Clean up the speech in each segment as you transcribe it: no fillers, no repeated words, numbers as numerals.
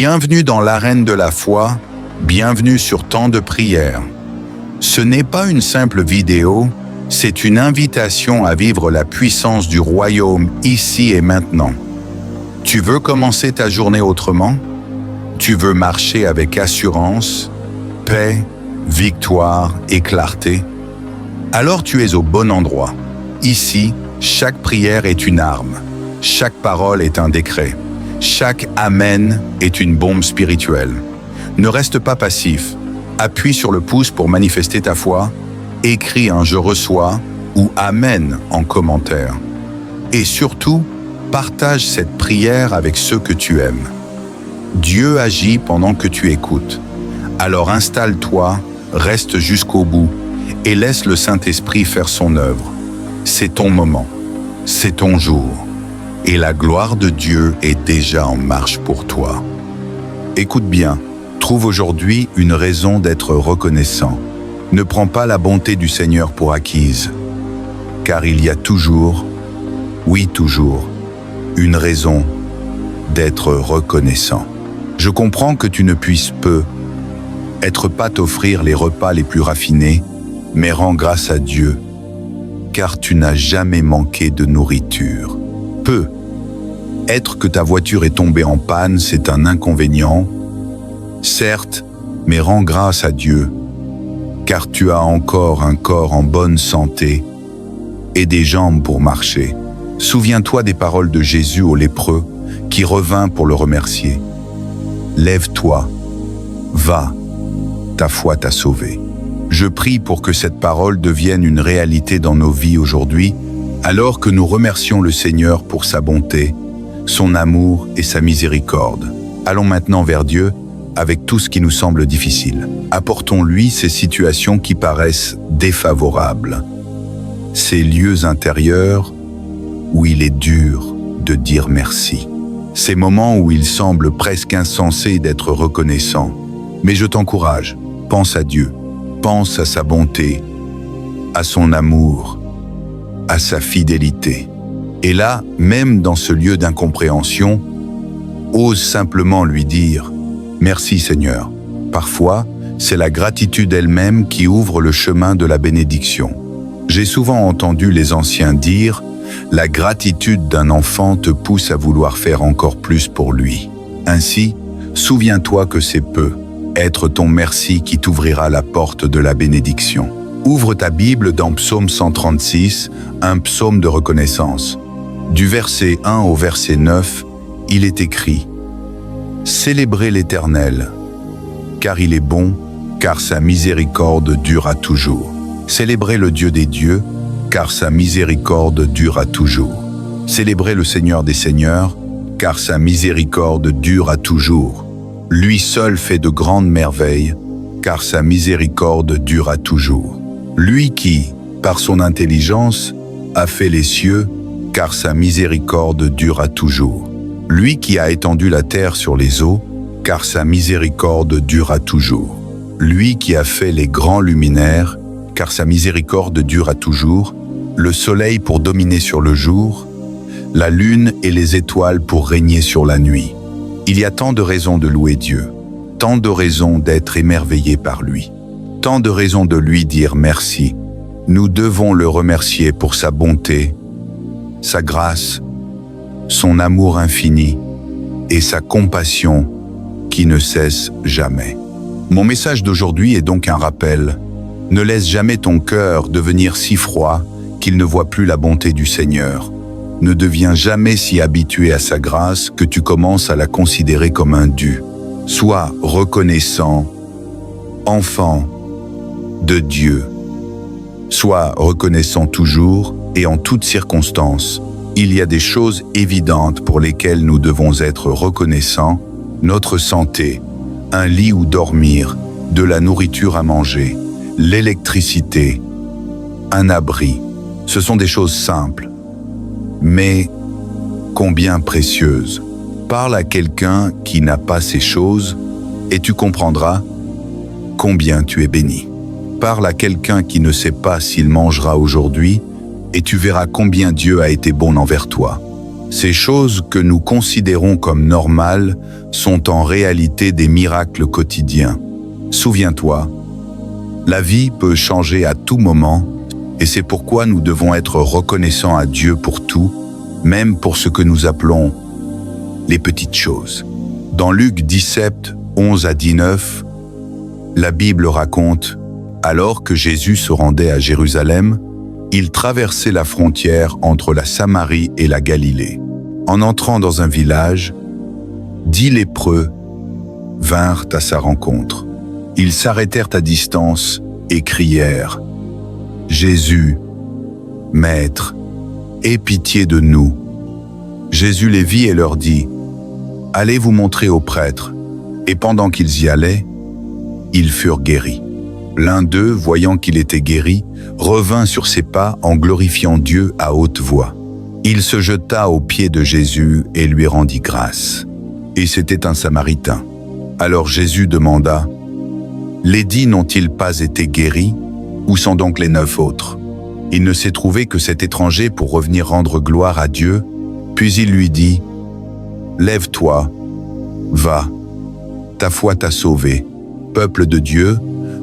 Bienvenue dans l'arène de la foi, bienvenue sur Temps de prière. Ce n'est pas une simple vidéo, c'est une invitation à vivre la puissance du royaume ici et maintenant. Tu veux commencer ta journée autrement? Tu veux marcher avec assurance, paix, victoire et clarté? Alors tu es au bon endroit. Ici, chaque prière est une arme, chaque parole est un décret, chaque Amen est une bombe spirituelle. Ne reste pas passif, appuie sur le pouce pour manifester ta foi, écris un « Je reçois » ou « Amen » en commentaire. Et surtout, partage cette prière avec ceux que tu aimes. Dieu agit pendant que tu écoutes. Alors installe-toi, reste jusqu'au bout et laisse le Saint-Esprit faire son œuvre. C'est ton moment, c'est ton jour, et la gloire de Dieu est déjà en marche pour toi. Écoute bien, trouve aujourd'hui une raison d'être reconnaissant. Ne prends pas la bonté du Seigneur pour acquise, car il y a toujours, oui toujours, une raison d'être reconnaissant. Je comprends que tu ne puisses être pas t'offrir les repas les plus raffinés, mais rends grâce à Dieu, car tu n'as jamais manqué de nourriture. Être que ta voiture est tombée en panne, c'est un inconvénient, certes, mais rends grâce à Dieu, car tu as encore un corps en bonne santé et des jambes pour marcher. Souviens-toi des paroles de Jésus au lépreux qui revint pour le remercier. Lève-toi, va, ta foi t'a sauvé. Je prie pour que cette parole devienne une réalité dans nos vies aujourd'hui, alors que nous remercions le Seigneur pour sa bonté, son amour et sa miséricorde. Allons maintenant vers Dieu avec tout ce qui nous semble difficile. Apportons-lui ces situations qui paraissent défavorables, ces lieux intérieurs où il est dur de dire merci, ces moments où il semble presque insensé d'être reconnaissant. Mais je t'encourage, pense à Dieu. Pense à sa bonté, à son amour, à sa fidélité. Et là, même dans ce lieu d'incompréhension, ose simplement lui dire « Merci Seigneur ». Parfois, c'est la gratitude elle-même qui ouvre le chemin de la bénédiction. J'ai souvent entendu les anciens dire « La gratitude d'un enfant te pousse à vouloir faire encore plus pour lui ». Ainsi, souviens-toi que c'est peu. Être ton merci qui t'ouvrira la porte de la bénédiction. Ouvre ta Bible dans Psaume 136, un psaume de reconnaissance. Du verset 1 au verset 9, il est écrit « Célébrez l'Éternel, car il est bon, car sa miséricorde dure à toujours. Célébrez le Dieu des dieux, car sa miséricorde dure à toujours. Célébrez le Seigneur des seigneurs, car sa miséricorde dure à toujours. Lui seul fait de grandes merveilles, car sa miséricorde dure à toujours. Lui qui, par son intelligence, a fait les cieux, car sa miséricorde dure à toujours. Lui qui a étendu la terre sur les eaux, car sa miséricorde dure à toujours. Lui qui a fait les grands luminaires, car sa miséricorde dure à toujours, le soleil pour dominer sur le jour, la lune et les étoiles pour régner sur la nuit. Il y a tant de raisons de louer Dieu, tant de raisons d'être émerveillés par lui, tant de raisons de lui dire merci. Nous devons le remercier pour sa bonté, sa grâce, son amour infini et sa compassion qui ne cesse jamais. Mon message d'aujourd'hui est donc un rappel. Ne laisse jamais ton cœur devenir si froid qu'il ne voit plus la bonté du Seigneur. Ne deviens jamais si habitué à sa grâce que tu commences à la considérer comme un dû. Sois reconnaissant, enfant de Dieu. Sois reconnaissant toujours et en toutes circonstances. Il y a des choses évidentes pour lesquelles nous devons être reconnaissants, notre santé, un lit où dormir, de la nourriture à manger, l'électricité, un abri. Ce sont des choses simples, mais combien précieuses. Parle à quelqu'un qui n'a pas ces choses et tu comprendras combien tu es béni. Parle à quelqu'un qui ne sait pas s'il mangera aujourd'hui et tu verras combien Dieu a été bon envers toi. Ces choses que nous considérons comme normales sont en réalité des miracles quotidiens. Souviens-toi, la vie peut changer à tout moment et c'est pourquoi nous devons être reconnaissants à Dieu pour tout, même pour ce que nous appelons les petites choses. Dans Luc 17, 11 à 19, la Bible raconte « Alors que Jésus se rendait à Jérusalem, il traversait la frontière entre la Samarie et la Galilée. En entrant dans un village, 10 lépreux vinrent à sa rencontre. Ils s'arrêtèrent à distance et crièrent « Jésus, Maître, aie pitié de nous. » Jésus les vit et leur dit « Allez vous montrer aux prêtres. » Et pendant qu'ils y allaient, ils furent guéris. L'un d'eux, voyant qu'il était guéri, revint sur ses pas en glorifiant Dieu à haute voix. Il se jeta aux pieds de Jésus et lui rendit grâce. Et c'était un Samaritain. Alors Jésus demanda « Les 10 n'ont-ils pas été guéris? Où sont donc les 9 autres ?» Il ne s'est trouvé que cet étranger pour revenir rendre gloire à Dieu, puis il lui dit « Lève-toi, va, ta foi t'a sauvé. » Peuple de Dieu,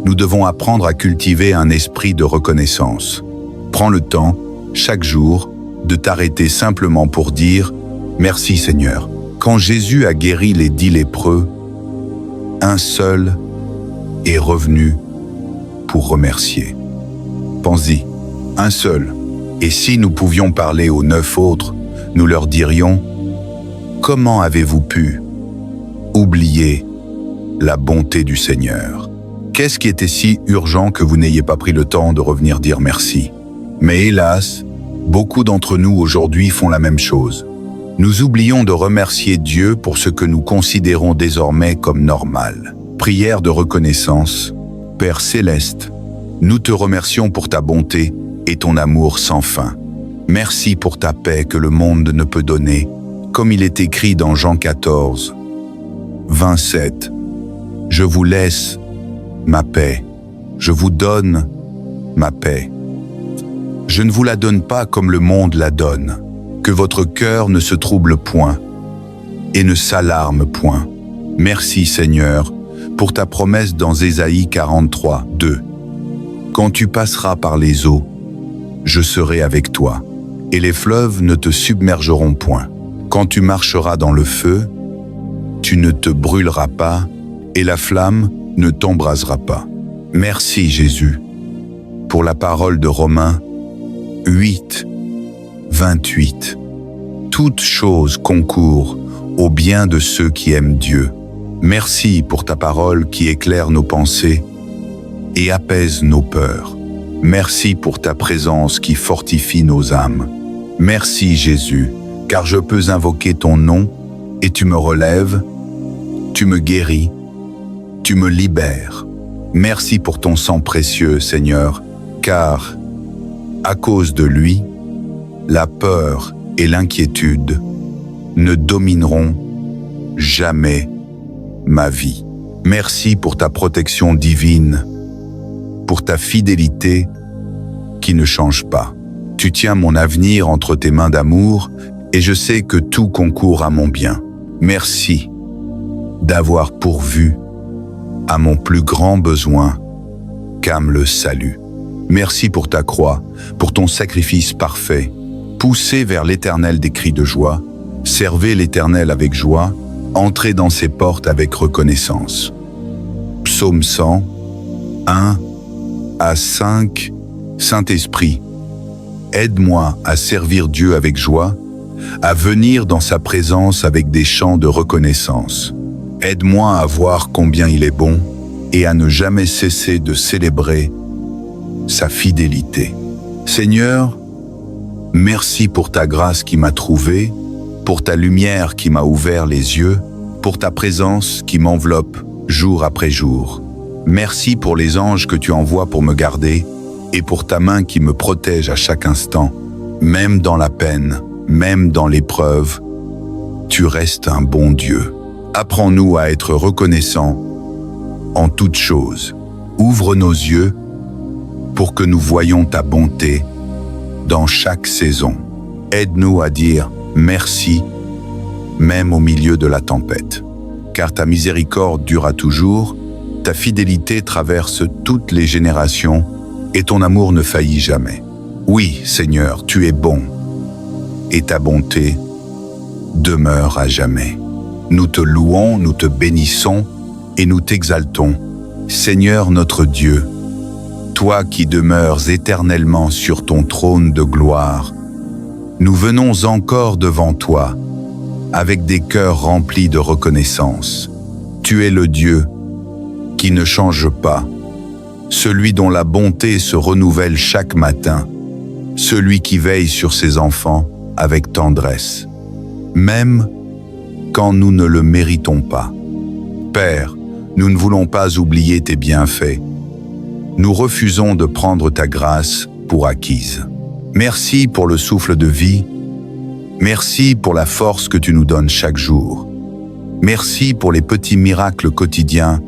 nous devons apprendre à cultiver un esprit de reconnaissance. Prends le temps, chaque jour, de t'arrêter simplement pour dire « Merci Seigneur ». Quand Jésus a guéri les 10 lépreux, un seul est revenu pour remercier. Pense-y, un seul. Et si nous pouvions parler aux 9 autres, nous leur dirions « Comment avez-vous pu oublier la bonté du Seigneur ? Qu'est-ce qui était si urgent que vous n'ayez pas pris le temps de revenir dire merci ? Mais hélas, beaucoup d'entre nous aujourd'hui font la même chose. Nous oublions de remercier Dieu pour ce que nous considérons désormais comme normal. Prière de reconnaissance. Père céleste, nous te remercions pour ta bonté et ton amour sans fin. Merci pour ta paix que le monde ne peut donner, comme il est écrit dans Jean 14, 27. Je vous laisse ma paix, je vous donne ma paix. Je ne vous la donne pas comme le monde la donne. Que votre cœur ne se trouble point et ne s'alarme point. Merci Seigneur pour ta promesse dans Ésaïe 43, 2. Quand tu passeras par les eaux, je serai avec toi, et les fleuves ne te submergeront point. Quand tu marcheras dans le feu, tu ne te brûleras pas, et la flamme ne t'embrasera pas. Merci Jésus pour la parole de Romains 8, 28. Toutes choses concourent au bien de ceux qui aiment Dieu. Merci pour ta parole qui éclaire nos pensées et apaise nos peurs. Merci pour ta présence qui fortifie nos âmes. Merci Jésus, car je peux invoquer ton nom et tu me relèves, tu me guéris, tu me libères. Merci pour ton sang précieux, Seigneur, car, à cause de lui, la peur et l'inquiétude ne domineront jamais ma vie. Merci pour ta protection divine, pour ta fidélité qui ne change pas. Tu tiens mon avenir entre tes mains d'amour et je sais que tout concourt à mon bien. Merci d'avoir pourvu à mon plus grand besoin qu'âme le salut. Merci pour ta croix, pour ton sacrifice parfait. Poussez vers l'Éternel des cris de joie, servez l'Éternel avec joie, entrez dans ses portes avec reconnaissance. Psaume 100, 1 à 5. Saint-Esprit, aide-moi à servir Dieu avec joie, à venir dans sa présence avec des chants de reconnaissance. Aide-moi à voir combien il est bon et à ne jamais cesser de célébrer sa fidélité. Seigneur, merci pour ta grâce qui m'a trouvé, pour ta lumière qui m'a ouvert les yeux, pour ta présence qui m'enveloppe jour après jour. Merci pour les anges que tu envoies pour me garder et pour ta main qui me protège à chaque instant. Même dans la peine, même dans l'épreuve, tu restes un bon Dieu. Apprends-nous à être reconnaissants en toutes choses. Ouvre nos yeux pour que nous voyions ta bonté dans chaque saison. Aide-nous à dire Merci, même au milieu de la tempête. Car ta miséricorde dura toujours, ta fidélité traverse toutes les générations et ton amour ne faillit jamais. Oui, Seigneur, tu es bon et ta bonté demeure à jamais. Nous te louons, nous te bénissons et nous t'exaltons. Seigneur notre Dieu, toi qui demeures éternellement sur ton trône de gloire, nous venons encore devant toi avec des cœurs remplis de reconnaissance. Tu es le Dieu qui ne change pas, celui dont la bonté se renouvelle chaque matin, celui qui veille sur ses enfants avec tendresse, même quand nous ne le méritons pas. Père, nous ne voulons pas oublier tes bienfaits. Nous refusons de prendre ta grâce pour acquise. Merci pour le souffle de vie. Merci pour la force que tu nous donnes chaque jour. Merci pour les petits miracles quotidiens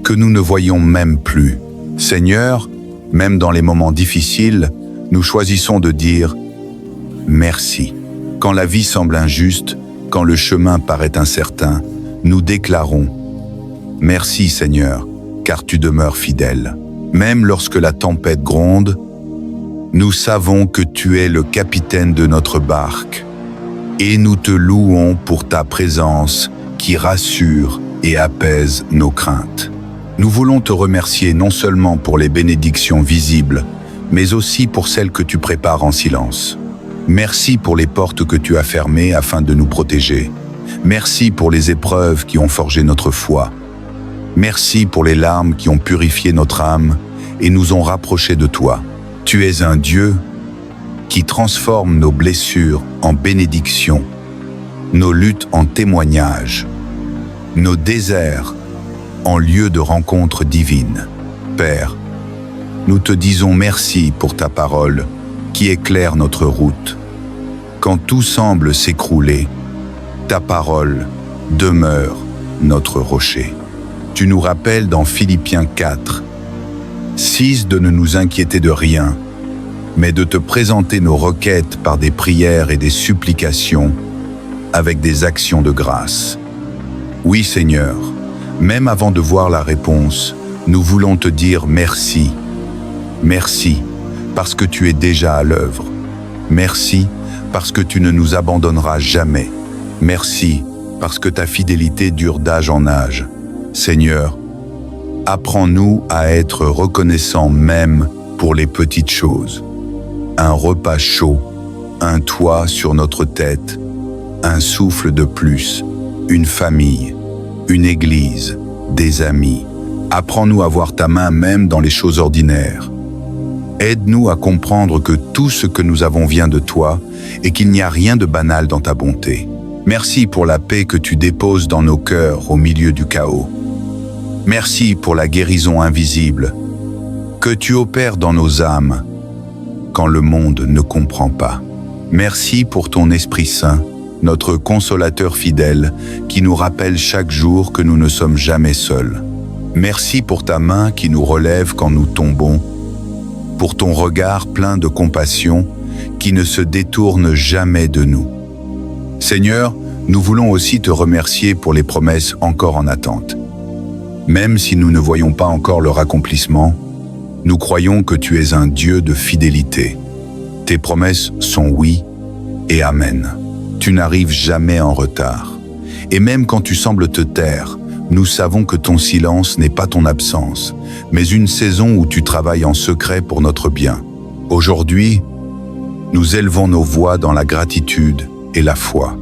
que nous ne voyons même plus. Seigneur, même dans les moments difficiles, nous choisissons de dire merci. Quand la vie semble injuste, quand le chemin paraît incertain, nous déclarons merci Seigneur, car tu demeures fidèle. Même lorsque la tempête gronde, nous savons que tu es le capitaine de notre barque et nous te louons pour ta présence qui rassure et apaise nos craintes. Nous voulons te remercier non seulement pour les bénédictions visibles, mais aussi pour celles que tu prépares en silence. Merci pour les portes que tu as fermées afin de nous protéger. Merci pour les épreuves qui ont forgé notre foi. Merci pour les larmes qui ont purifié notre âme et nous ont rapprochés de toi. Tu es un Dieu qui transforme nos blessures en bénédictions, nos luttes en témoignages, nos déserts en lieu de rencontre divine. Père, nous te disons merci pour ta parole qui éclaire notre route. Quand tout semble s'écrouler, ta parole demeure notre rocher. Tu nous rappelles dans Philippiens 4, 6 de ne nous inquiéter de rien, mais de te présenter nos requêtes par des prières et des supplications avec des actions de grâce. Oui Seigneur, même avant de voir la réponse, nous voulons te dire merci. Merci parce que tu es déjà à l'œuvre. Merci parce que tu ne nous abandonneras jamais. Merci parce que ta fidélité dure d'âge en âge. Seigneur, apprends-nous à être reconnaissants même pour les petites choses. Un repas chaud, un toit sur notre tête, un souffle de plus, une famille, une église, des amis. Apprends-nous à voir ta main même dans les choses ordinaires. Aide-nous à comprendre que tout ce que nous avons vient de toi et qu'il n'y a rien de banal dans ta bonté. Merci pour la paix que tu déposes dans nos cœurs au milieu du chaos. Merci pour la guérison invisible que tu opères dans nos âmes quand le monde ne comprend pas. Merci pour ton Esprit Saint, notre consolateur fidèle, qui nous rappelle chaque jour que nous ne sommes jamais seuls. Merci pour ta main qui nous relève quand nous tombons, pour ton regard plein de compassion qui ne se détourne jamais de nous. Seigneur, nous voulons aussi te remercier pour les promesses encore en attente. Même si nous ne voyons pas encore leur accomplissement, nous croyons que tu es un Dieu de fidélité. Tes promesses sont oui et amen. Tu n'arrives jamais en retard. Et même quand tu sembles te taire, nous savons que ton silence n'est pas ton absence, mais une saison où tu travailles en secret pour notre bien. Aujourd'hui, nous élevons nos voix dans la gratitude et la foi.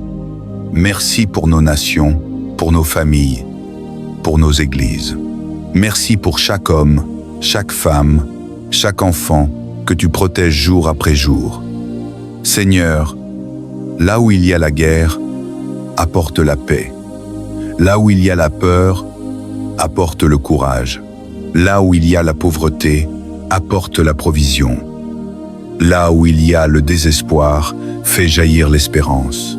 Merci pour nos nations, pour nos familles, pour nos églises. Merci pour chaque homme, chaque femme, chaque enfant que tu protèges jour après jour. Seigneur, là où il y a la guerre, apporte la paix. Là où il y a la peur, apporte le courage. Là où il y a la pauvreté, apporte la provision. Là où il y a le désespoir, fais jaillir l'espérance.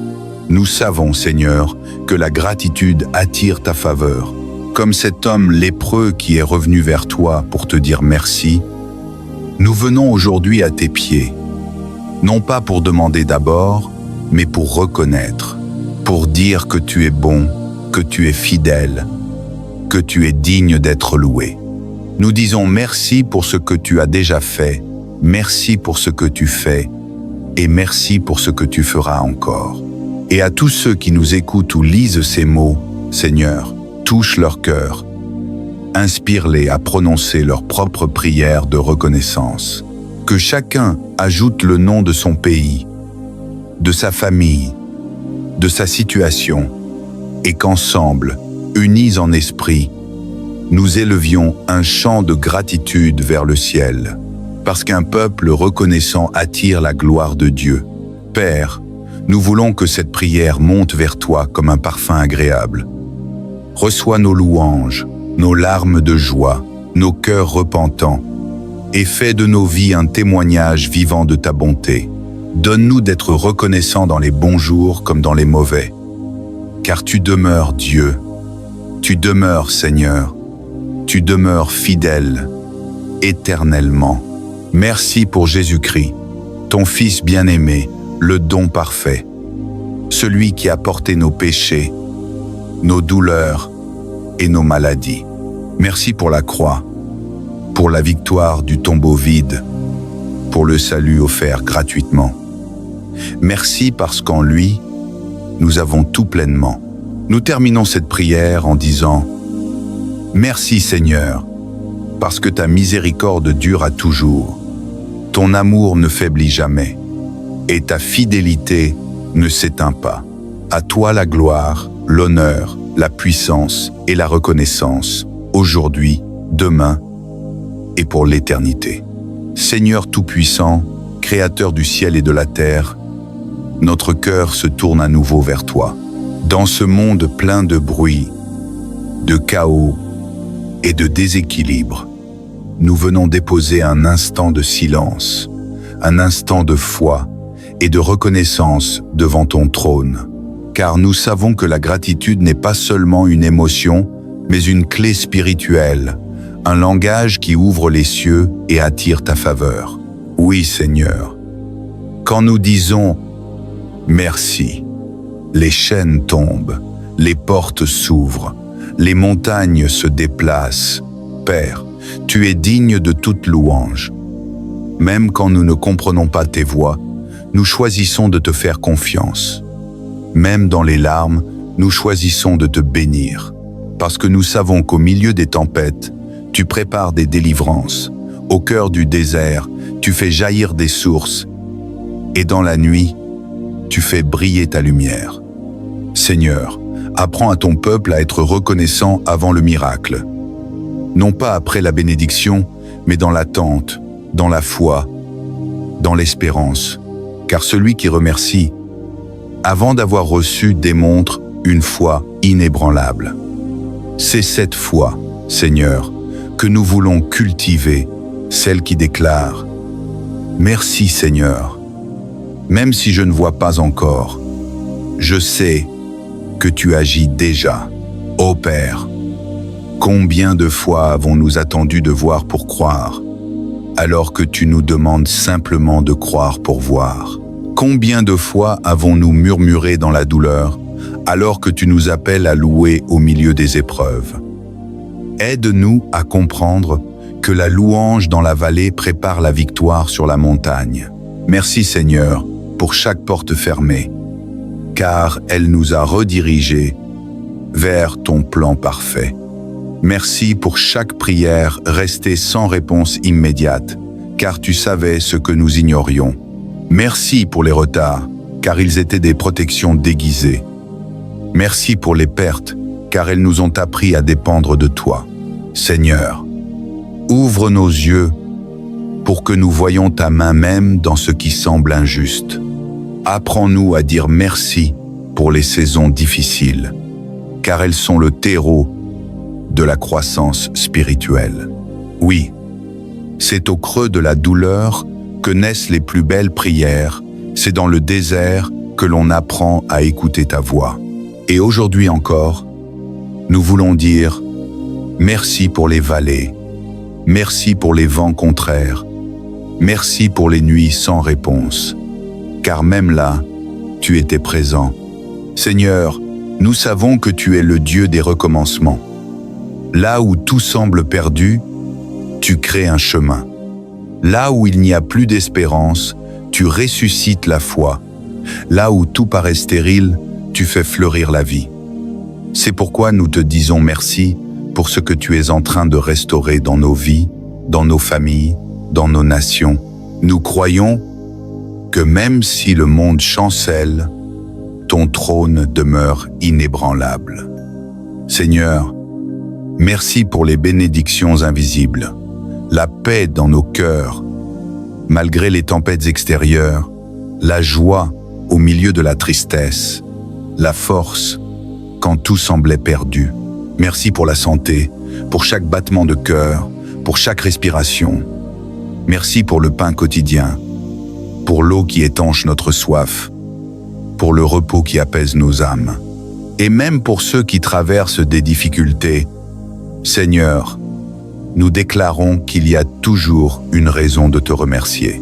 Nous savons, Seigneur, que la gratitude attire ta faveur. Comme cet homme lépreux qui est revenu vers toi pour te dire merci, nous venons aujourd'hui à tes pieds, non pas pour demander d'abord, mais pour reconnaître, pour dire que tu es bon, que tu es fidèle, que tu es digne d'être loué. Nous disons merci pour ce que tu as déjà fait, merci pour ce que tu fais, et merci pour ce que tu feras encore. Et à tous ceux qui nous écoutent ou lisent ces mots, Seigneur, touche leur cœur, inspire-les à prononcer leur propre prière de reconnaissance. Que chacun ajoute le nom de son pays, de sa famille, de sa situation, et qu'ensemble, unis en esprit, nous élevions un chant de gratitude vers le ciel, parce qu'un peuple reconnaissant attire la gloire de Dieu. Père, nous voulons que cette prière monte vers toi comme un parfum agréable. Reçois nos louanges, nos larmes de joie, nos cœurs repentants, et fais de nos vies un témoignage vivant de ta bonté. Donne-nous d'être reconnaissants dans les bons jours comme dans les mauvais, car tu demeures Dieu, tu demeures Seigneur, tu demeures fidèle, éternellement. Merci pour Jésus-Christ, ton Fils bien-aimé, le don parfait, celui qui a porté nos péchés, nos douleurs et nos maladies. Merci pour la croix, pour la victoire du tombeau vide, pour le salut offert gratuitement. Merci parce qu'en lui, nous avons tout pleinement. Nous terminons cette prière en disant « Merci Seigneur, parce que ta miséricorde dure à toujours, ton amour ne faiblit jamais, et ta fidélité ne s'éteint pas. À toi la gloire, l'honneur, la puissance et la reconnaissance, aujourd'hui, demain et pour l'éternité. Seigneur Tout-Puissant, Créateur du ciel et de la terre, notre cœur se tourne à nouveau vers toi. Dans ce monde plein de bruit, de chaos et de déséquilibre, nous venons déposer un instant de silence, un instant de foi et de reconnaissance devant ton trône. Car nous savons que la gratitude n'est pas seulement une émotion, mais une clé spirituelle, un langage qui ouvre les cieux et attire ta faveur. Oui, Seigneur. Quand nous disons « Merci », les chaînes tombent, les portes s'ouvrent, les montagnes se déplacent. Père, tu es digne de toute louange. Même quand nous ne comprenons pas tes voies, nous choisissons de te faire confiance. Même dans les larmes, nous choisissons de te bénir, parce que nous savons qu'au milieu des tempêtes, tu prépares des délivrances. Au cœur du désert, tu fais jaillir des sources, et dans la nuit, tu fais briller ta lumière. Seigneur, apprends à ton peuple à être reconnaissant avant le miracle. Non pas après la bénédiction, mais dans l'attente, dans la foi, dans l'espérance. Car celui qui remercie, avant d'avoir reçu, démontre une foi inébranlable. C'est cette foi, Seigneur, que nous voulons cultiver, celle qui déclare « Merci Seigneur, même si je ne vois pas encore, je sais que tu agis déjà. Ô Père, combien de fois avons-nous attendu de voir pour croire, alors que tu nous demandes simplement de croire pour voir? Combien de fois avons-nous murmuré dans la douleur, alors que tu nous appelles à louer au milieu des épreuves? Aide-nous à comprendre que la louange dans la vallée prépare la victoire sur la montagne. Merci Seigneur pour chaque porte fermée, car elle nous a redirigés vers ton plan parfait. Merci pour chaque prière restée sans réponse immédiate, car tu savais ce que nous ignorions. Merci pour les retards, car ils étaient des protections déguisées. Merci pour les pertes, car elles nous ont appris à dépendre de toi. Seigneur, ouvre nos yeux pour que nous voyions ta main même dans ce qui semble injuste. Apprends-nous à dire merci pour les saisons difficiles, car elles sont le terreau de la croissance spirituelle. Oui, c'est au creux de la douleur que naissent les plus belles prières, c'est dans le désert que l'on apprend à écouter ta voix. Et aujourd'hui encore, nous voulons dire merci pour les vallées, merci pour les vents contraires, merci pour les nuits sans réponse, car même là, tu étais présent. Seigneur, nous savons que tu es le Dieu des recommencements. Là où tout semble perdu, tu crées un chemin. Là où il n'y a plus d'espérance, tu ressuscites la foi. Là où tout paraît stérile, tu fais fleurir la vie. C'est pourquoi nous te disons merci pour ce que tu es en train de restaurer dans nos vies, dans nos familles, dans nos nations. Nous croyons que même si le monde chancelle, ton trône demeure inébranlable. Seigneur, merci pour les bénédictions invisibles, la paix dans nos cœurs, malgré les tempêtes extérieures, la joie au milieu de la tristesse, la force quand tout semblait perdu. Merci pour la santé, pour chaque battement de cœur, pour chaque respiration. Merci pour le pain quotidien, pour l'eau qui étanche notre soif, pour le repos qui apaise nos âmes. Et même pour ceux qui traversent des difficultés, Seigneur, nous déclarons qu'il y a toujours une raison de te remercier.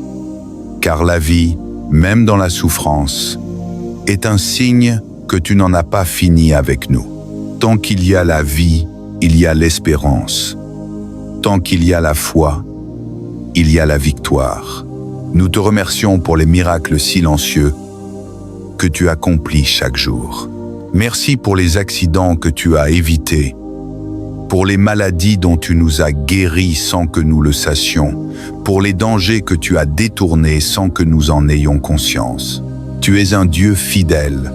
Car la vie, même dans la souffrance, est un signe que tu n'en as pas fini avec nous. Tant qu'il y a la vie, il y a l'espérance. Tant qu'il y a la foi, il y a la victoire. Nous te remercions pour les miracles silencieux que tu accomplis chaque jour. Merci pour les accidents que tu as évités, pour les maladies dont tu nous as guéris sans que nous le sachions, pour les dangers que tu as détournés sans que nous en ayons conscience. Tu es un Dieu fidèle.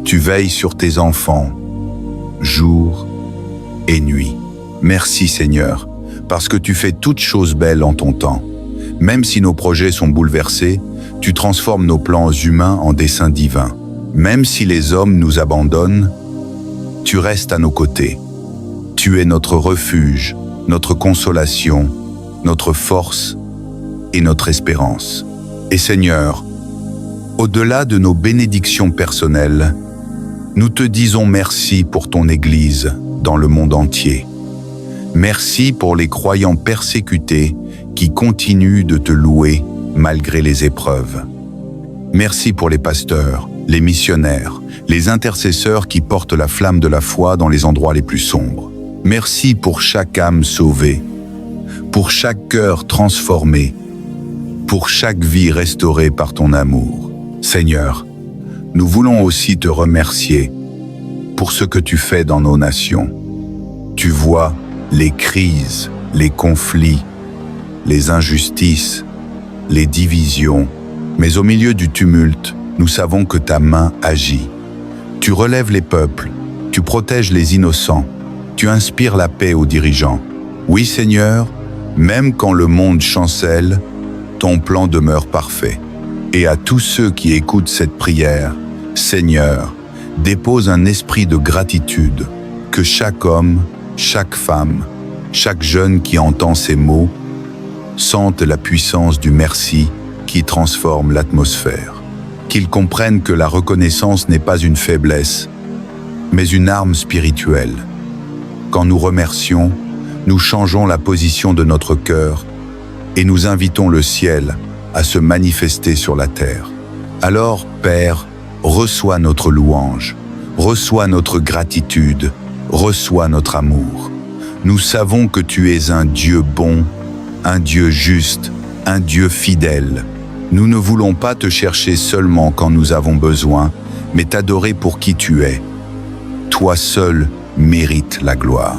Tu veilles sur tes enfants, jour et nuit. Merci Seigneur, parce que tu fais toutes choses belles en ton temps. Même si nos projets sont bouleversés, tu transformes nos plans humains en desseins divins. Même si les hommes nous abandonnent, tu restes à nos côtés. Tu es notre refuge, notre consolation, notre force et notre espérance. Et Seigneur, au-delà de nos bénédictions personnelles, nous te disons merci pour ton Église dans le monde entier. Merci pour les croyants persécutés qui continuent de te louer malgré les épreuves. Merci pour les pasteurs, les missionnaires, les intercesseurs qui portent la flamme de la foi dans les endroits les plus sombres. Merci pour chaque âme sauvée, pour chaque cœur transformé, pour chaque vie restaurée par ton amour. Seigneur, nous voulons aussi te remercier pour ce que tu fais dans nos nations. Tu vois les crises, les conflits, les injustices, les divisions, mais au milieu du tumulte, nous savons que ta main agit. Tu relèves les peuples, tu protèges les innocents, tu inspires la paix aux dirigeants. Oui Seigneur, même quand le monde chancelle, ton plan demeure parfait. Et à tous ceux qui écoutent cette prière, Seigneur, dépose un esprit de gratitude, que chaque homme, chaque femme, chaque jeune qui entend ces mots, sente la puissance du merci qui transforme l'atmosphère. Qu'ils comprennent que la reconnaissance n'est pas une faiblesse, mais une arme spirituelle. Quand nous remercions, nous changeons la position de notre cœur et nous invitons le ciel à se manifester sur la terre. Alors, Père, reçois notre louange, reçois notre gratitude, reçois notre amour. Nous savons que tu es un Dieu bon, un Dieu juste, un Dieu fidèle. Nous ne voulons pas te chercher seulement quand nous avons besoin, mais t'adorer pour qui tu es. Toi seul mérites la gloire.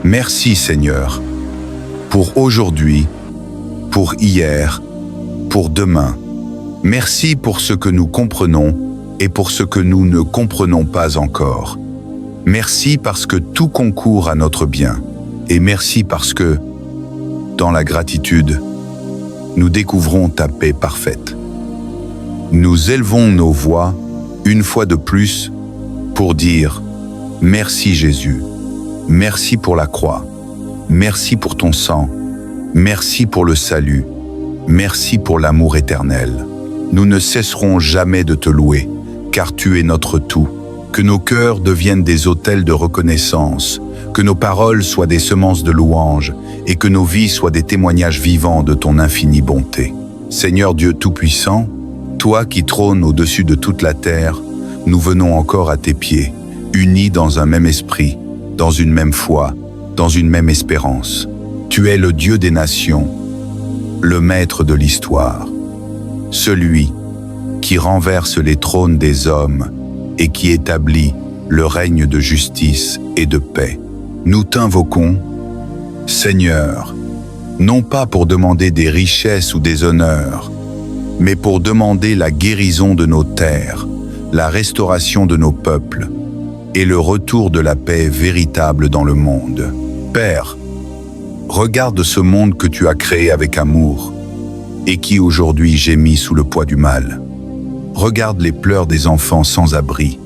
Merci Seigneur, pour aujourd'hui, pour hier, pour demain. Merci pour ce que nous comprenons et pour ce que nous ne comprenons pas encore. Merci parce que tout concourt à notre bien. Et merci parce que, dans la gratitude, nous découvrons ta paix parfaite. Nous élevons nos voix, une fois de plus, pour dire « Merci Jésus, merci pour la croix, merci pour ton sang, merci pour le salut, merci pour l'amour éternel. Nous ne cesserons jamais de te louer, car tu es notre tout. Que nos cœurs deviennent des autels de reconnaissance, que nos paroles soient des semences de louange et que nos vies soient des témoignages vivants de ton infinie bonté. Seigneur Dieu Tout-Puissant, Toi qui trônes au-dessus de toute la terre, nous venons encore à tes pieds, unis dans un même esprit, dans une même foi, dans une même espérance. Tu es le Dieu des nations, le maître de l'histoire, celui qui renverse les trônes des hommes et qui établit le règne de justice et de paix. Nous t'invoquons, Seigneur, non pas pour demander des richesses ou des honneurs, mais pour demander la guérison de nos terres, la restauration de nos peuples et le retour de la paix véritable dans le monde. Père, regarde ce monde que tu as créé avec amour et qui aujourd'hui gémit sous le poids du mal. Regarde les pleurs des enfants sans abri,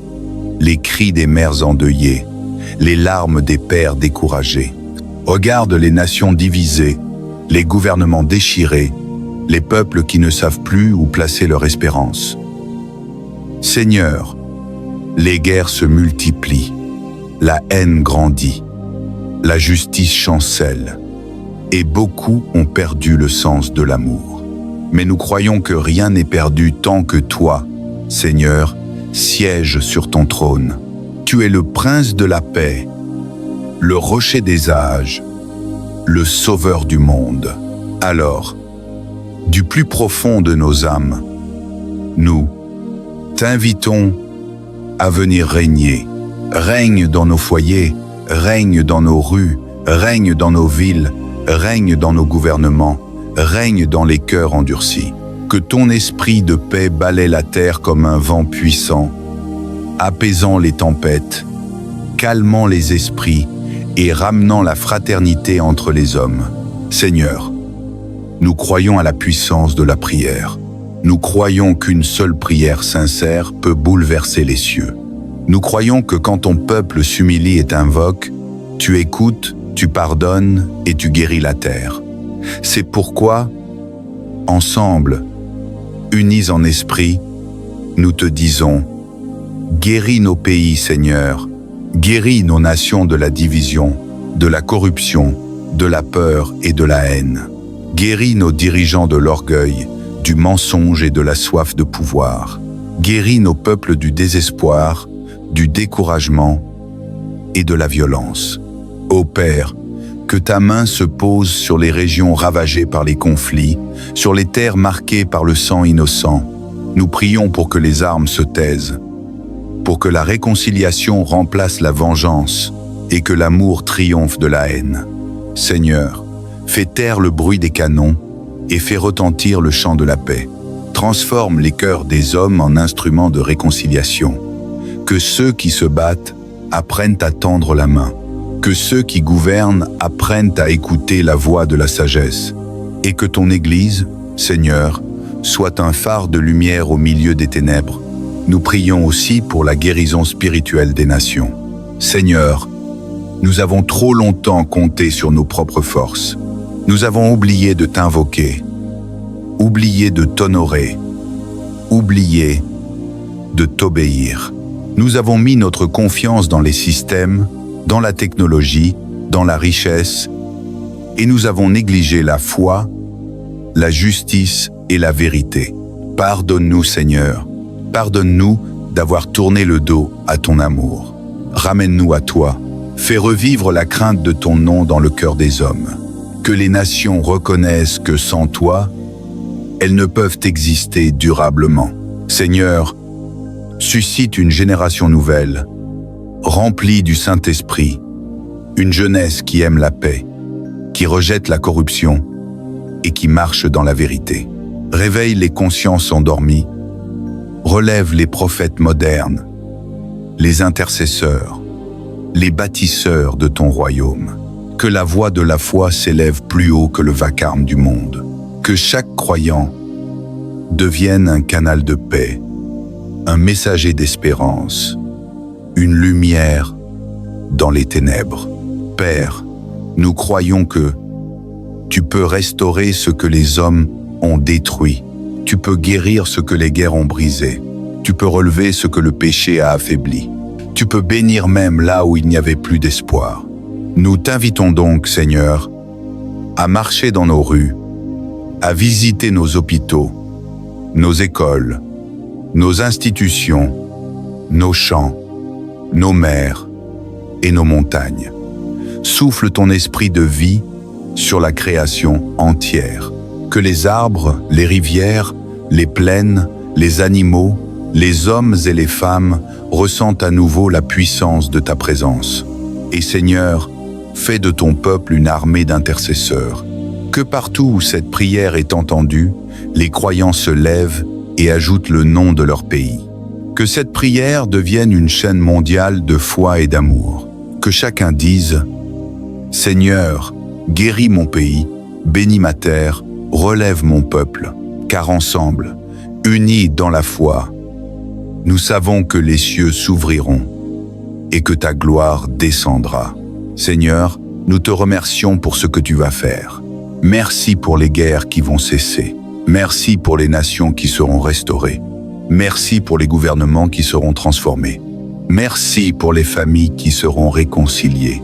les cris des mères endeuillées, les larmes des pères découragés. Regarde les nations divisées, les gouvernements déchirés, les peuples qui ne savent plus où placer leur espérance. Seigneur, les guerres se multiplient, la haine grandit, la justice chancelle, et beaucoup ont perdu le sens de l'amour. Mais nous croyons que rien n'est perdu tant que toi, Seigneur, sièges sur ton trône. Tu es le prince de la paix, le rocher des âges, le sauveur du monde. Alors, du plus profond de nos âmes, nous t'invitons à venir régner. Règne dans nos foyers, règne dans nos rues, règne dans nos villes, règne dans nos gouvernements, règne dans les cœurs endurcis. Que ton esprit de paix balaie la terre comme un vent puissant, apaisant les tempêtes, calmant les esprits et ramenant la fraternité entre les hommes. Seigneur, nous croyons à la puissance de la prière. Nous croyons qu'une seule prière sincère peut bouleverser les cieux. Nous croyons que quand ton peuple s'humilie et t'invoque, tu écoutes, tu pardonnes et tu guéris la terre. C'est pourquoi, ensemble, unis en esprit, nous te disons, guéris nos pays, Seigneur, guéris nos nations de la division, de la corruption, de la peur et de la haine. Guéris nos dirigeants de l'orgueil, du mensonge et de la soif de pouvoir. Guéris nos peuples du désespoir, du découragement et de la violence. Ô Père, que ta main se pose sur les régions ravagées par les conflits, sur les terres marquées par le sang innocent. Nous prions pour que les armes se taisent, pour que la réconciliation remplace la vengeance et que l'amour triomphe de la haine. Seigneur, fais taire le bruit des canons et fais retentir le chant de la paix. Transforme les cœurs des hommes en instruments de réconciliation. Que ceux qui se battent apprennent à tendre la main. Que ceux qui gouvernent apprennent à écouter la voix de la sagesse. Et que ton Église, Seigneur, soit un phare de lumière au milieu des ténèbres. Nous prions aussi pour la guérison spirituelle des nations. Seigneur, nous avons trop longtemps compté sur nos propres forces. Nous avons oublié de t'invoquer, oublié de t'honorer, oublié de t'obéir. Nous avons mis notre confiance dans les systèmes, dans la technologie, dans la richesse, et nous avons négligé la foi, la justice et la vérité. Pardonne-nous, Seigneur, pardonne-nous d'avoir tourné le dos à ton amour. Ramène-nous à toi, fais revivre la crainte de ton nom dans le cœur des hommes. Que les nations reconnaissent que sans toi, elles ne peuvent exister durablement. Seigneur, suscite une génération nouvelle, remplie du Saint-Esprit, une jeunesse qui aime la paix, qui rejette la corruption et qui marche dans la vérité. Réveille les consciences endormies, relève les prophètes modernes, les intercesseurs, les bâtisseurs de ton royaume. Que la voix de la foi s'élève plus haut que le vacarme du monde. Que chaque croyant devienne un canal de paix, un messager d'espérance, une lumière dans les ténèbres. Père, nous croyons que tu peux restaurer ce que les hommes ont détruit. Tu peux guérir ce que les guerres ont brisé. Tu peux relever ce que le péché a affaibli. Tu peux bénir même là où il n'y avait plus d'espoir. Nous t'invitons donc, Seigneur, à marcher dans nos rues, à visiter nos hôpitaux, nos écoles, nos institutions, nos champs, nos mers et nos montagnes. Souffle ton esprit de vie sur la création entière. Que les arbres, les rivières, les plaines, les animaux, les hommes et les femmes ressentent à nouveau la puissance de ta présence. Et Seigneur, fais de ton peuple une armée d'intercesseurs. Que partout où cette prière est entendue, les croyants se lèvent et ajoutent le nom de leur pays. Que cette prière devienne une chaîne mondiale de foi et d'amour. Que chacun dise « Seigneur, guéris mon pays, bénis ma terre, relève mon peuple, car ensemble, unis dans la foi, nous savons que les cieux s'ouvriront et que ta gloire descendra. Seigneur, nous te remercions pour ce que tu vas faire. Merci pour les guerres qui vont cesser. Merci pour les nations qui seront restaurées. Merci pour les gouvernements qui seront transformés. Merci pour les familles qui seront réconciliées.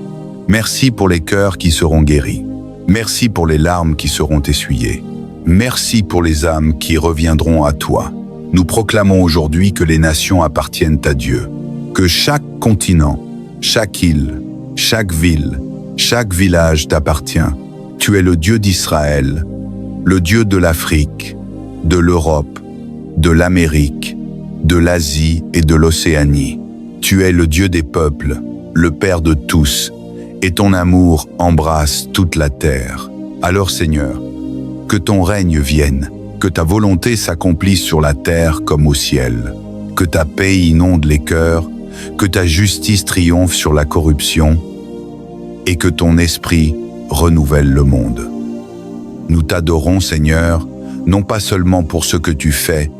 Merci pour les cœurs qui seront guéris. Merci pour les larmes qui seront essuyées. Merci pour les âmes qui reviendront à toi. Nous proclamons aujourd'hui que les nations appartiennent à Dieu, que chaque continent, chaque île, chaque ville, chaque village t'appartient. Tu es le Dieu d'Israël, le Dieu de l'Afrique, de l'Europe, de l'Amérique, de l'Asie et de l'Océanie. Tu es le Dieu des peuples, le Père de tous, et ton amour embrasse toute la terre. Alors Seigneur, que ton règne vienne, que ta volonté s'accomplisse sur la terre comme au ciel, que ta paix inonde les cœurs, que ta justice triomphe sur la corruption, et que ton esprit renouvelle le monde. Nous t'adorons, Seigneur, non pas seulement pour ce que tu fais,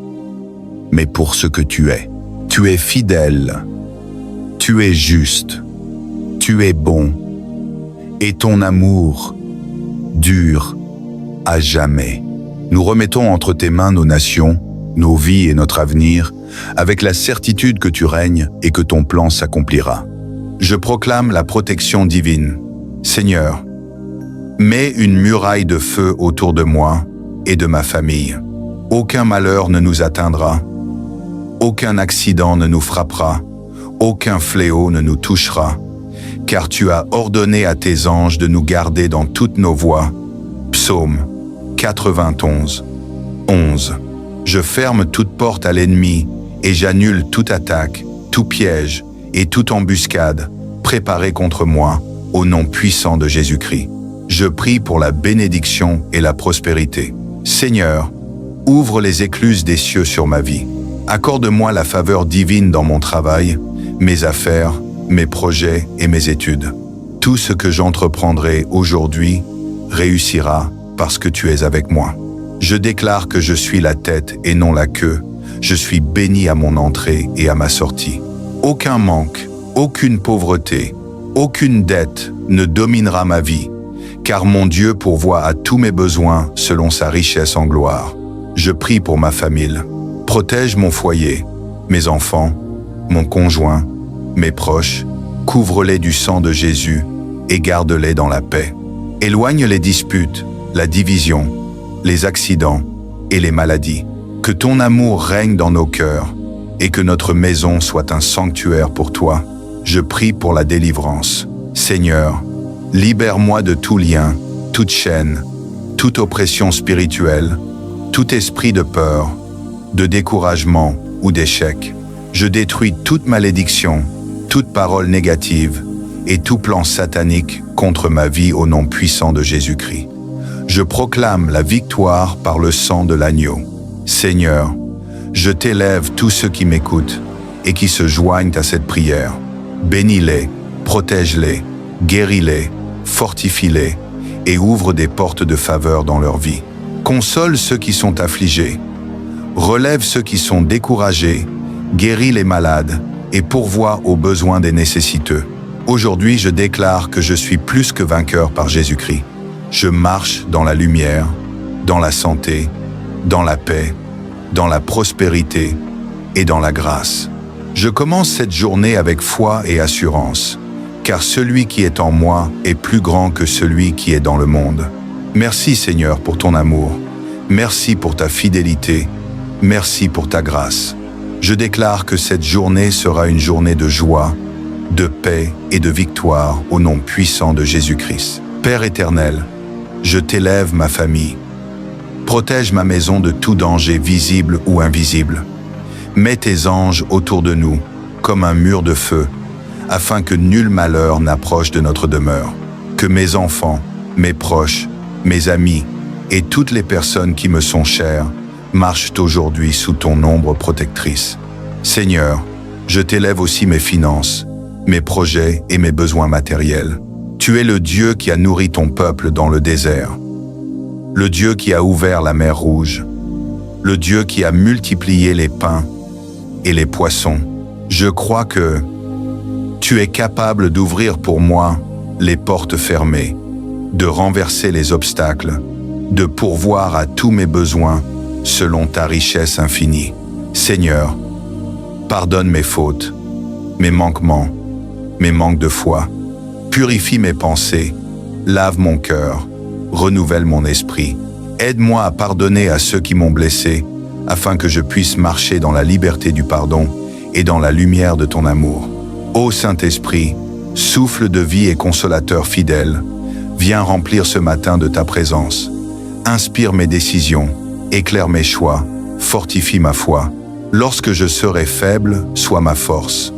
mais pour ce que tu es. Tu es fidèle, tu es juste, tu es bon, et ton amour dure à jamais. Nous remettons entre tes mains nos nations, nos vies et notre avenir, avec la certitude que tu règnes et que ton plan s'accomplira. Je proclame la protection divine. Seigneur, mets une muraille de feu autour de moi et de ma famille. Aucun malheur ne nous atteindra, aucun accident ne nous frappera, aucun fléau ne nous touchera, car tu as ordonné à tes anges de nous garder dans toutes nos voies. Psaume 91, 11. Je ferme toute porte à l'ennemi et j'annule toute attaque, tout piège et toute embuscade préparée contre moi au nom puissant de Jésus-Christ. Je prie pour la bénédiction et la prospérité. Seigneur, ouvre les écluses des cieux sur ma vie. Accorde-moi la faveur divine dans mon travail, mes affaires, mes projets et mes études. Tout ce que j'entreprendrai aujourd'hui réussira parce que tu es avec moi. Je déclare que je suis la tête et non la queue. Je suis béni à mon entrée et à ma sortie. Aucun manque, aucune pauvreté, aucune dette ne dominera ma vie, car mon Dieu pourvoit à tous mes besoins selon sa richesse en gloire. Je prie pour ma famille. Protège mon foyer, mes enfants, mon conjoint, mes proches, couvre-les du sang de Jésus et garde-les dans la paix. Éloigne les disputes, la division, les accidents et les maladies. Que ton amour règne dans nos cœurs et que notre maison soit un sanctuaire pour toi. Je prie pour la délivrance. Seigneur, libère-moi de tout lien, toute chaîne, toute oppression spirituelle, tout esprit de peur, de découragement ou d'échec. Je détruis toute malédiction, toute parole négative et tout plan satanique contre ma vie au nom puissant de Jésus-Christ. Je proclame la victoire par le sang de l'agneau. Seigneur, je t'élève tous ceux qui m'écoutent et qui se joignent à cette prière. Bénis-les, protège-les, guéris-les, fortifie-les et ouvre des portes de faveur dans leur vie. Console ceux qui sont affligés, relève ceux qui sont découragés, guéris les malades et pourvois aux besoins des nécessiteux. Aujourd'hui, je déclare que je suis plus que vainqueur par Jésus-Christ. Je marche dans la lumière, dans la santé, dans la paix, dans la prospérité et dans la grâce. Je commence cette journée avec foi et assurance, car celui qui est en moi est plus grand que celui qui est dans le monde. Merci Seigneur pour ton amour, merci pour ta fidélité, merci pour ta grâce. Je déclare que cette journée sera une journée de joie, de paix et de victoire au nom puissant de Jésus-Christ. Père éternel, je t'élève ma famille. Protège ma maison de tout danger visible ou invisible. Mets tes anges autour de nous, comme un mur de feu, afin que nul malheur n'approche de notre demeure. Que mes enfants, mes proches, mes amis et toutes les personnes qui me sont chères marchent aujourd'hui sous ton ombre protectrice. Seigneur, je t'élève aussi mes finances, mes projets et mes besoins matériels. Tu es le Dieu qui a nourri ton peuple dans le désert, le Dieu qui a ouvert la mer Rouge, le Dieu qui a multiplié les pains et les poissons. Je crois que tu es capable d'ouvrir pour moi les portes fermées, de renverser les obstacles, de pourvoir à tous mes besoins selon ta richesse infinie. Seigneur, pardonne mes fautes, mes manquements, mes manques de foi. Purifie mes pensées, lave mon cœur, renouvelle mon esprit. Aide-moi à pardonner à ceux qui m'ont blessé, afin que je puisse marcher dans la liberté du pardon et dans la lumière de ton amour. Ô Saint-Esprit, souffle de vie et consolateur fidèle, viens remplir ce matin de ta présence. Inspire mes décisions, éclaire mes choix, fortifie ma foi. Lorsque je serai faible, sois ma force.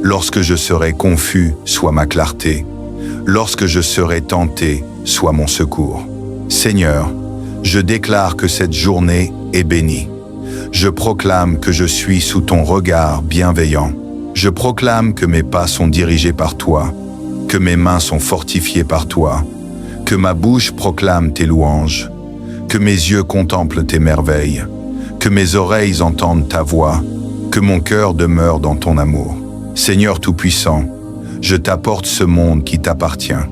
Lorsque je serai confus, sois ma clarté. Lorsque je serai tenté, sois mon secours. Seigneur, je déclare que cette journée est bénie. Je proclame que je suis sous ton regard bienveillant. Je proclame que mes pas sont dirigés par toi, que mes mains sont fortifiées par toi, que ma bouche proclame tes louanges, que mes yeux contemplent tes merveilles, que mes oreilles entendent ta voix, que mon cœur demeure dans ton amour. Seigneur Tout-Puissant, je t'apporte ce monde qui t'appartient.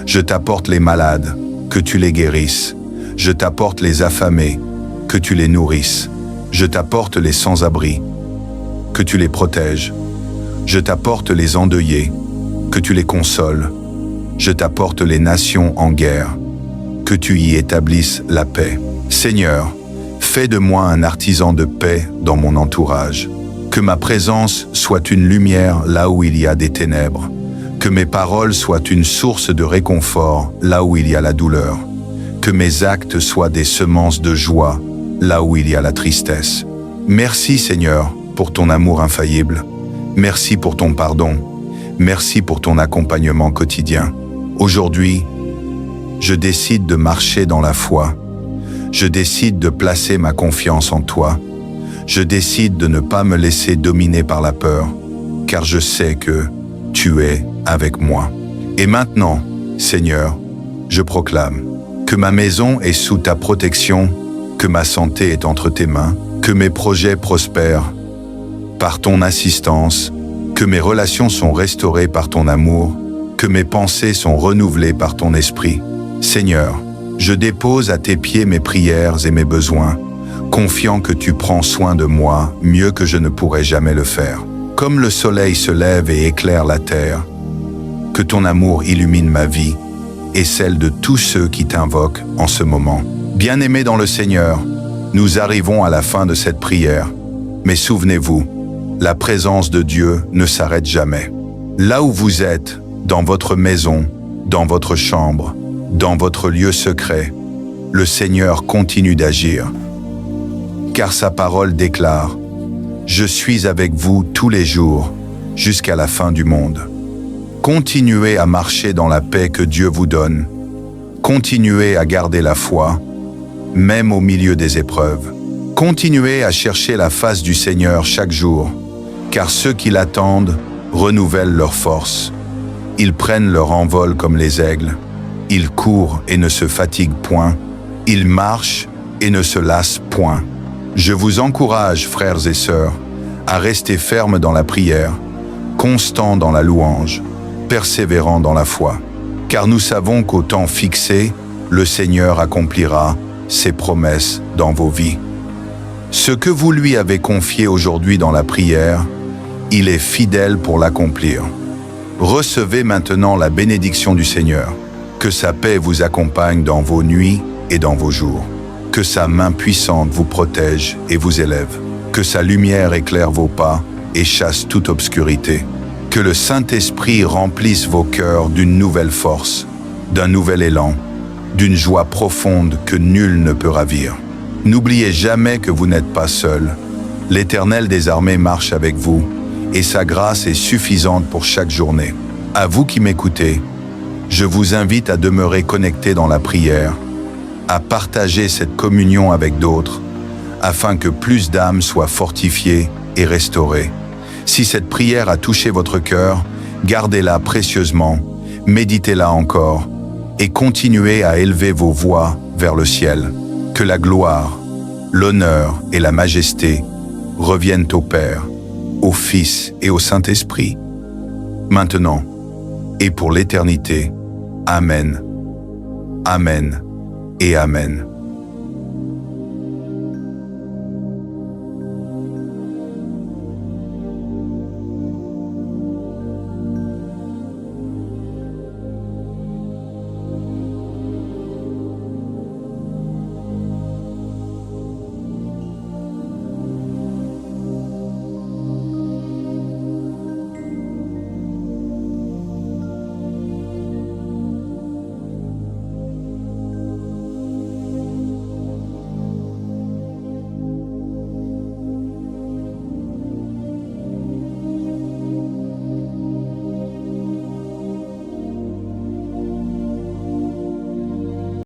Je t'apporte les malades, que tu les guérisses. Je t'apporte les affamés, que tu les nourrisses. Je t'apporte les sans-abri, que tu les protèges. Je t'apporte les endeuillés, que tu les consoles. Je t'apporte les nations en guerre, que tu y établisses la paix. Seigneur, fais de moi un artisan de paix dans mon entourage. Que ma présence soit une lumière là où il y a des ténèbres. Que mes paroles soient une source de réconfort là où il y a la douleur. Que mes actes soient des semences de joie là où il y a la tristesse. Merci Seigneur pour ton amour infaillible. Merci pour ton pardon. Merci pour ton accompagnement quotidien. Aujourd'hui, je décide de marcher dans la foi. Je décide de placer ma confiance en toi. Je décide de ne pas me laisser dominer par la peur, car je sais que tu es avec moi. Et maintenant, Seigneur, je proclame que ma maison est sous ta protection, que ma santé est entre tes mains, que mes projets prospèrent par ton assistance, que mes relations sont restaurées par ton amour, que mes pensées sont renouvelées par ton esprit. Seigneur, je dépose à tes pieds mes prières et mes besoins, confiant que tu prends soin de moi mieux que je ne pourrais jamais le faire. Comme le soleil se lève et éclaire la terre, que ton amour illumine ma vie et celle de tous ceux qui t'invoquent en ce moment. Bien-aimés dans le Seigneur, nous arrivons à la fin de cette prière, mais souvenez-vous, la présence de Dieu ne s'arrête jamais. Là où vous êtes, dans votre maison, dans votre chambre, dans votre lieu secret, le Seigneur continue d'agir. Car sa parole déclare « Je suis avec vous tous les jours, jusqu'à la fin du monde ». Continuez à marcher dans la paix que Dieu vous donne. Continuez à garder la foi, même au milieu des épreuves. Continuez à chercher la face du Seigneur chaque jour, car ceux qui l'attendent renouvellent leurs forces. Ils prennent leur envol comme les aigles. Ils courent et ne se fatiguent point. Ils marchent et ne se lassent point. Je vous encourage, frères et sœurs, à rester fermes dans la prière, constants dans la louange, persévérants dans la foi. Car nous savons qu'au temps fixé, le Seigneur accomplira ses promesses dans vos vies. Ce que vous lui avez confié aujourd'hui dans la prière, il est fidèle pour l'accomplir. Recevez maintenant la bénédiction du Seigneur. Que sa paix vous accompagne dans vos nuits et dans vos jours. Que sa main puissante vous protège et vous élève. Que sa lumière éclaire vos pas et chasse toute obscurité. Que le Saint-Esprit remplisse vos cœurs d'une nouvelle force, d'un nouvel élan, d'une joie profonde que nul ne peut ravir. N'oubliez jamais que vous n'êtes pas seul. L'Éternel des armées marche avec vous, et sa grâce est suffisante pour chaque journée. À vous qui m'écoutez, je vous invite à demeurer connecté dans la prière, à partager cette communion avec d'autres, afin que plus d'âmes soient fortifiées et restaurées. Si cette prière a touché votre cœur, gardez-la précieusement, méditez-la encore, et continuez à élever vos voix vers le ciel. Que la gloire, l'honneur et la majesté reviennent au Père, au Fils et au Saint-Esprit, maintenant et pour l'éternité. Amen. Amen et Amen.